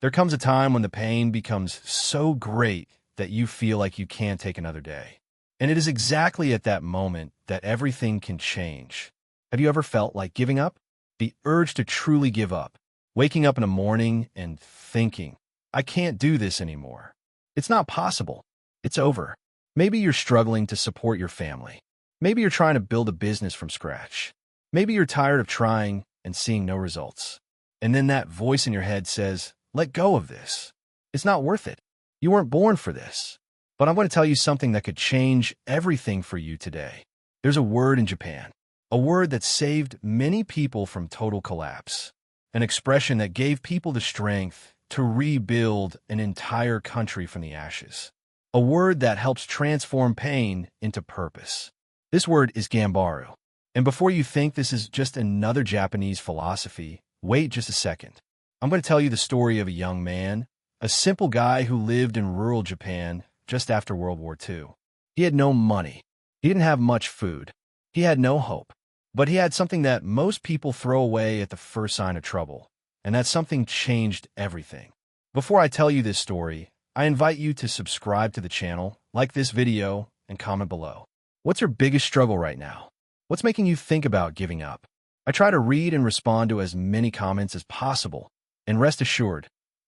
There comes a time when the pain becomes so great that you feel like you can't take another day. And it is exactly at that moment that everything can change. Have you ever felt like giving up? The urge to truly give up. Waking up in the morning and thinking, I can't do this anymore. It's not possible. It's over. Maybe you're struggling to support your family. Maybe you're trying to build a business from scratch. Maybe you're tired of trying and seeing no results. And then that voice in your head says, let go of this. It's not worth it. You weren't born for this. But I'm going to tell you something that could change everything for you today. There's a word in Japan, a word that saved many people from total collapse, an expression that gave people the strength to rebuild an entire country from the ashes, a word that helps transform pain into purpose. This word is Gambaru. And before you think this is just another Japanese philosophy, wait just a second. I'm going to tell you the story of a young man, a simple guy who lived in rural Japan just after World War II. He had no money. He didn't have much food. He had no hope. But he had something that most people throw away at the first sign of trouble, and that something changed everything. Before I tell you this story, I invite you to subscribe to the channel, like this video, and comment below. What's your biggest struggle right now? What's making you think about giving up? I try to read and respond to as many comments as possible, and rest assured,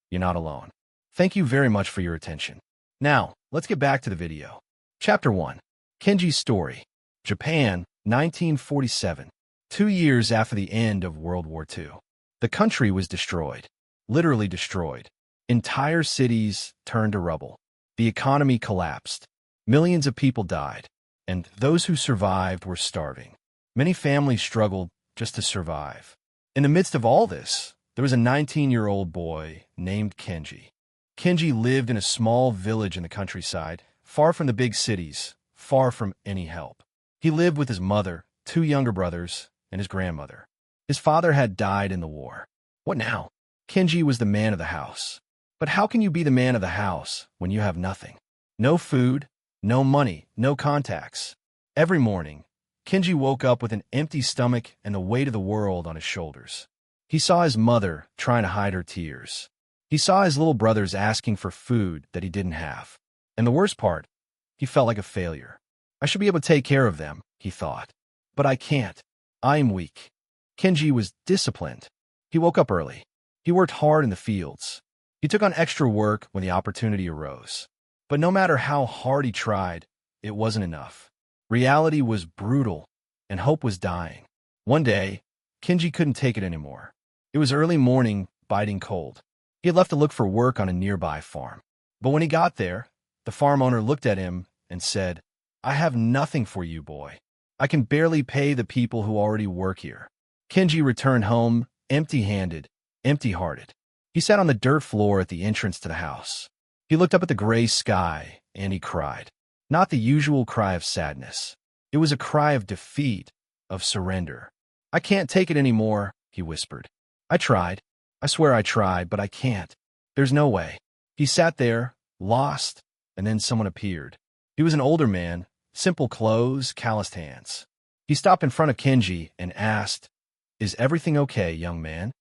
you're not alone. Thank you very much for your attention. Now, let's get back to the video. Chapter 1. Kenji's Story. Japan, 1947. 2 years after the end of World War II. The country was destroyed. Literally destroyed. Entire cities turned to rubble. The economy collapsed. Millions of people died. And those who survived were starving. Many families struggled just to survive. In the midst of all this, there was a 19-year-old boy named Kenji. Kenji lived in a small village in the countryside, far from the big cities, far from any help. He lived with his mother, 2 younger brothers, and his grandmother. His father had died in the war. What now? Kenji was the man of the house. But how can you be the man of the house when you have nothing? No food, no money, no contacts. Every morning, Kenji woke up with an empty stomach and the weight of the world on his shoulders. He saw his mother trying to hide her tears. He saw his little brothers asking for food that he didn't have. And the worst part, he felt like a failure. I should be able to take care of them, he thought. But I can't. I am weak. Kenji was disciplined. He woke up early. He worked hard in the fields. He took on extra work when the opportunity arose. But no matter how hard he tried, it wasn't enough. Reality was brutal, and hope was dying. One day, Kenji couldn't take it anymore. It was early morning, biting cold. He had left to look for work on a nearby farm. But when he got there, the farm owner looked at him and said, I have nothing for you, boy. I can barely pay the people who already work here. Kenji returned home empty-handed, empty-hearted. He sat on the dirt floor at the entrance to the house. He looked up at the gray sky, and he cried. Not the usual cry of sadness. It was a cry of defeat, of surrender. I can't take it anymore, he whispered. I tried. I swear I tried, but I can't. There's no way. He sat there, lost, and then someone appeared. He was an older man, simple clothes, calloused hands. He stopped in front of Kenji and asked, Is everything okay, young man?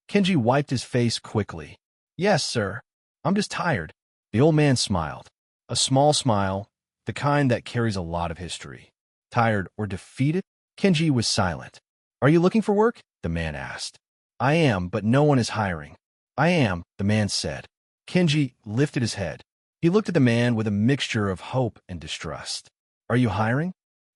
Kenji wiped his face quickly. Yes, sir. I'm just tired. The old man smiled. A small smile, the kind that carries a lot of history. Tired or defeated? Kenji was silent. Are you looking for work? The man asked. I am, but no one is hiring. I am, the man said. Kenji lifted his head. He looked at the man with a mixture of hope and distrust. Are you hiring?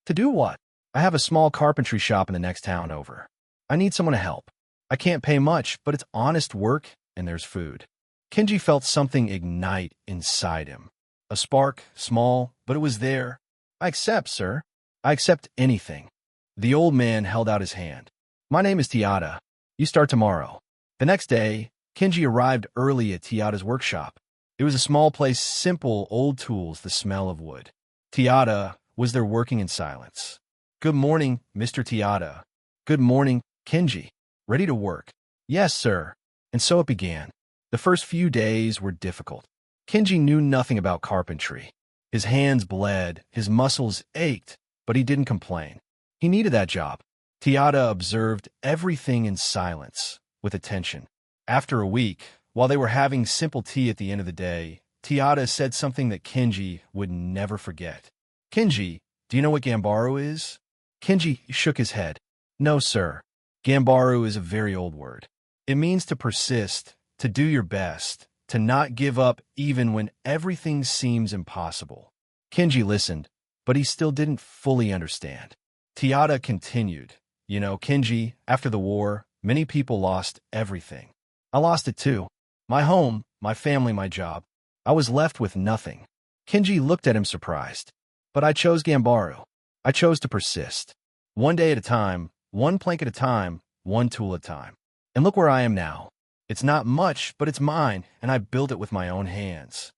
To do what? I have a small carpentry shop in the next town over. I need someone to help. I can't pay much, but it's honest work and there's food. Kenji felt something ignite inside him. A spark, small, but it was there. I accept, sir. I accept anything. The old man held out his hand. My name is Tiada. You start tomorrow. The next day, Kenji arrived early at Tiada's workshop. It was a small place, simple, old tools, the smell of wood. Tiada was there working in silence. Good morning, Mr. Tiada. Good morning, Kenji. Ready to work? Yes, sir. And so it began. The first few days were difficult. Kenji knew nothing about carpentry. His hands bled, his muscles ached, but he didn't complain. He needed that job. Tiada observed everything in silence, with attention. After a week, While they were having simple tea at the end of the day, Tiata said something that Kenji would never forget. Kenji, do you know what Gambaru is? Kenji shook his head. No, sir. Gambaru is a very old word. It means to persist, to do your best, to not give up even when everything seems impossible. Kenji listened, but he still didn't fully understand. Tiata continued. You know, Kenji, after the war, many people lost everything. I lost it too. My home, my family, my job. I was left with nothing. Kenji looked at him surprised. But I chose Gambaru. I chose to persist. One day at a time, one plank at a time, one tool at a time. And look where I am now. It's not much, but it's mine, and I built it with my own hands.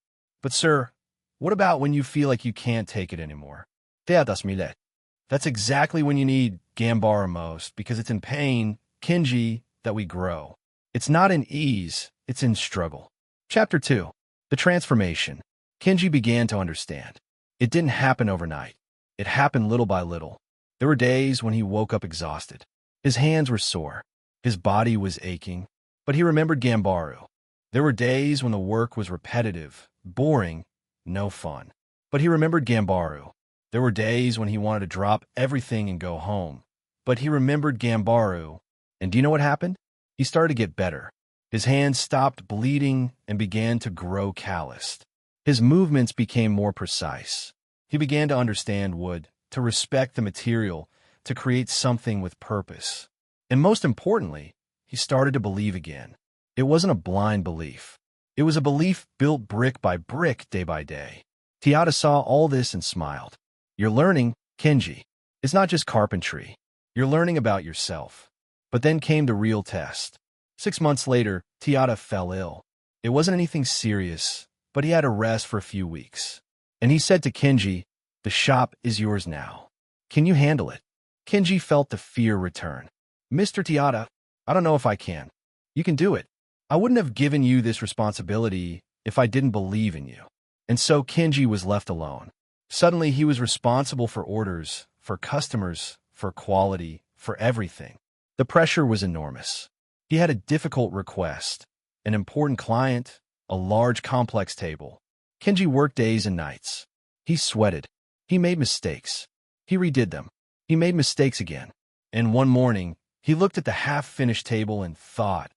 But sir, what about when you feel like you can't take it anymore? That's exactly when you need Gambaru most, because it's in pain, Kenji, that we grow. It's not in ease, it's in struggle. Chapter 2. The Transformation. Kenji began to understand. It didn't happen overnight. It happened little by little. There were days when he woke up exhausted. His hands were sore. His body was aching. But he remembered Gambaru. There were days when the work was repetitive, boring, no fun. But he remembered Gambaru. There were days when he wanted to drop everything and go home. But he remembered Gambaru. And do you know what happened? He started to get better. His hands stopped bleeding and began to grow calloused. His movements became more precise. He began to understand wood, to respect the material, to create something with purpose. And most importantly, he started to believe again. It wasn't a blind belief. It was a belief built brick by brick, day by day. Tiata saw all this and smiled. You're learning, Kenji. It's not just carpentry. You're learning about yourself. But then came the real test. 6 months later, Tiata fell ill. It wasn't anything serious, but he had to rest for a few weeks. And he said to Kenji, the shop is yours now. Can you handle it? Kenji felt the fear return. Mr. Tiata, I don't know if I can. You can do it. I wouldn't have given you this responsibility if I didn't believe in you. And so Kenji was left alone. Suddenly he was responsible for orders, for customers, for quality, for everything. The pressure was enormous. He had a difficult request, an important client, a large complex table. Kenji worked days and nights. He sweated. He made mistakes. He redid them. He made mistakes again. And one morning, he looked at the half-finished table and thought,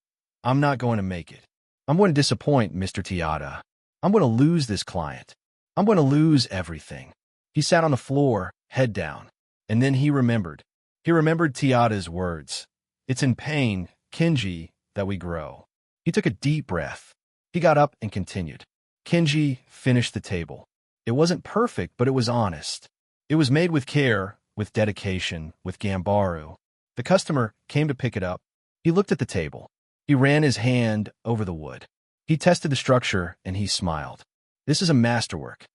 I'm not going to make it. I'm going to disappoint Mr. Tiata. I'm going to lose this client. I'm going to lose everything. He sat on the floor, head down. And then he remembered. He remembered Tiata's words. It's in pain, Kenji, that we grow. He took a deep breath. He got up and continued. Kenji finished the table. It wasn't perfect, but it was honest. It was made with care, with dedication, with Gambaru. The customer came to pick it up. He looked at the table. He ran his hand over the wood. He tested the structure, and he smiled. This is a masterwork.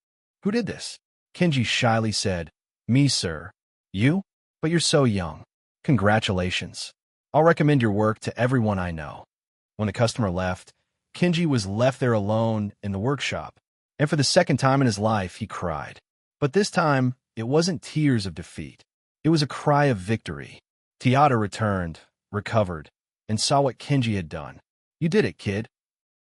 Who did this? Kenji shyly said, Me, sir. You? But you're so young. Congratulations. I'll recommend your work to everyone I know. When the customer left, Kenji was left there alone in the workshop, and for the second time in his life, he cried. But this time, it wasn't tears of defeat. It was a cry of victory. Tiata returned, recovered, and saw what Kenji had done. You did it, kid.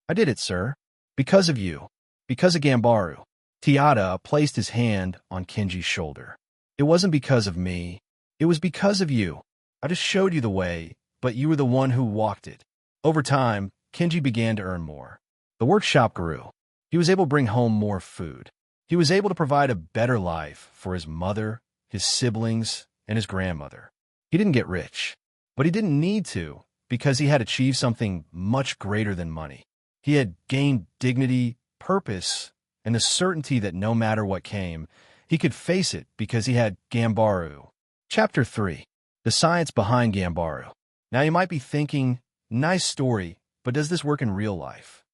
I did it, sir. Because of you. Because of Gambaru. Tiata placed his hand on Kenji's shoulder. It wasn't because of me. It was because of you. I just showed you the way, but you were the one who walked it. Over time, Kenji began to earn more. The workshop grew. He was able to bring home more food. He was able to provide a better life for his mother, his siblings, and his grandmother. He didn't get rich, but he didn't need to because he had achieved something much greater than money. He had gained dignity, purpose, and the certainty that no matter what came, he could face it because he had Gambaru. Chapter 3. The Science Behind Gambaru. Now you might be thinking, nice story, but does this work in real life?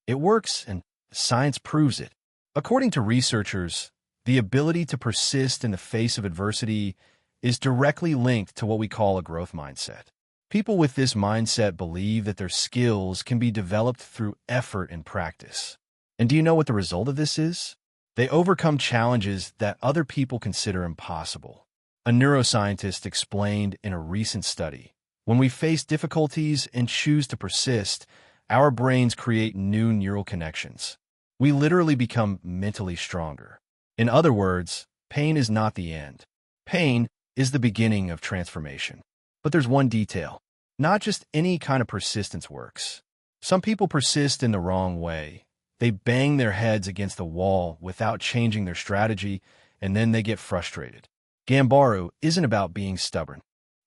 It works, and science proves it. According to researchers, the ability to persist in the face of adversity is directly linked to what we call a growth mindset. People with this mindset believe that their skills can be developed through effort and practice. And do you know what the result of this is? They overcome challenges that other people consider impossible. A neuroscientist explained in a recent study, when we face difficulties and choose to persist, our brains create new neural connections. We literally become mentally stronger. In other words, pain is not the end. Pain is the beginning of transformation. But there's one detail. Not just any kind of persistence works. Some people persist in the wrong way. They bang their heads against the wall without changing their strategy, and then they get frustrated. Gambaru isn't about being stubborn.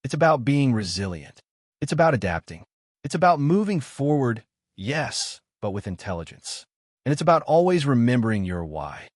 It's about being resilient. It's about adapting. It's about moving forward, yes, but with intelligence. And it's about always remembering your why.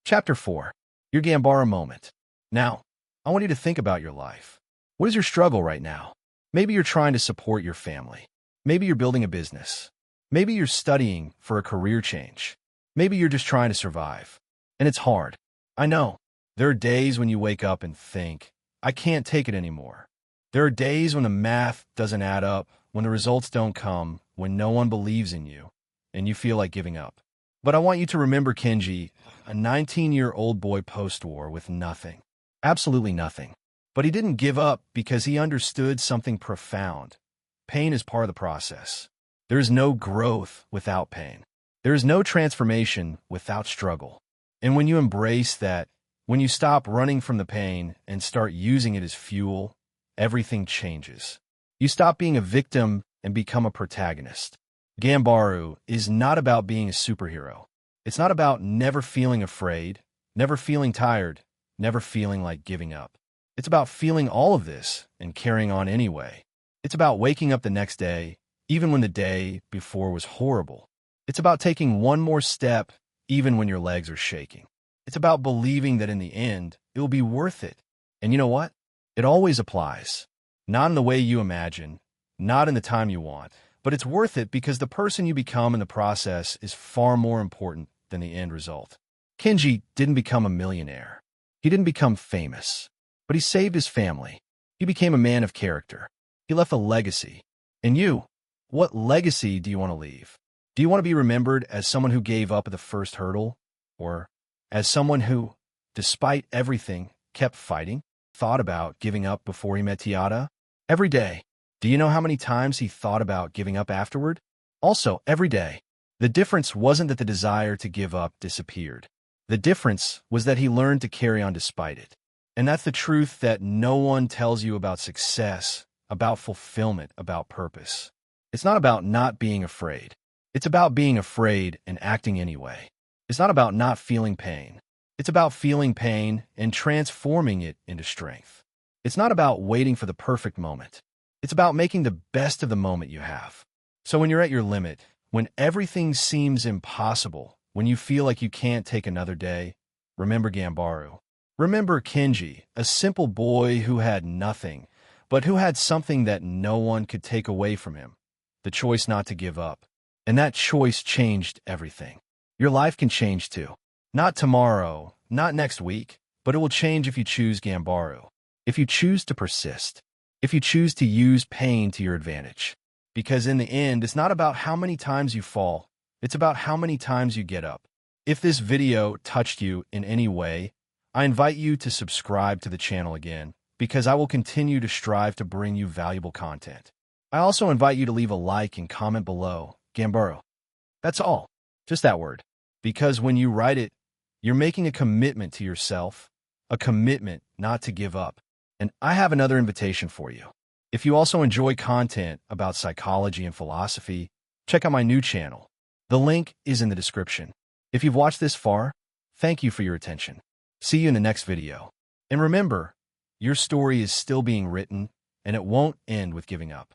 Chapter 4. Your Gambaru moment. Now, I want you to think about your life. What is your struggle right now? Maybe you're trying to support your family. Maybe you're building a business. Maybe you're studying for a career change. Maybe you're just trying to survive. And it's hard. I know. There are days when you wake up and think, I can't take it anymore. There are days when the math doesn't add up, when the results don't come, when no one believes in you, and you feel like giving up. But I want you to remember Kenji, a 19-year-old boy post-war with nothing. Absolutely nothing. But he didn't give up because he understood something profound. Pain is part of the process. There is no growth without pain. There is no transformation without struggle. And when you embrace that, when you stop running from the pain and start using it as fuel, everything changes. You stop being a victim and become a protagonist. Gambaru is not about being a superhero. It's not about never feeling afraid, never feeling tired, never feeling like giving up. It's about feeling all of this and carrying on anyway. It's about waking up the next day, even when the day before was horrible. It's about taking one more step, even when your legs are shaking. It's about believing that in the end, it will be worth it. And you know what? It always applies. Not in the way you imagine, not in the time you want, but it's worth it because the person you become in the process is far more important than the end result. Kenji didn't become a millionaire. He didn't become famous, but he saved his family. He became a man of character. He left a legacy. And you, what legacy do you want to leave? Do you want to be remembered as someone who gave up at the first hurdle? Or as someone who, despite everything, kept fighting, thought about giving up before he met Tiara? Every day. Do you know how many times he thought about giving up afterward? Also, every day. The difference wasn't that the desire to give up disappeared. The difference was that he learned to carry on despite it. And that's the truth that no one tells you about success, about fulfillment, about purpose. It's not about not being afraid. It's about being afraid and acting anyway. It's not about not feeling pain. It's about feeling pain and transforming it into strength. It's not about waiting for the perfect moment. It's about making the best of the moment you have. So when you're at your limit, when everything seems impossible, when you feel like you can't take another day, remember Gambaru. Remember Kenji, a simple boy who had nothing, but who had something that no one could take away from him, the choice not to give up. And that choice changed everything. Your life can change too. Not tomorrow, not next week, but it will change if you choose Gambaru. If you choose to persist. If you choose to use pain to your advantage. Because in the end, it's not about how many times you fall. It's about how many times you get up. If this video touched you in any way, I invite you to subscribe to the channel again, because I will continue to strive to bring you valuable content. I also invite you to leave a like and comment below, Gambaru. That's all. Just that word. Because when you write it, you're making a commitment to yourself, a commitment not to give up. And I have another invitation for you. If you also enjoy content about psychology and philosophy, check out my new channel. The link is in the description. If you've watched this far, thank you for your attention. See you in the next video. And remember, your story is still being written, and it won't end with giving up.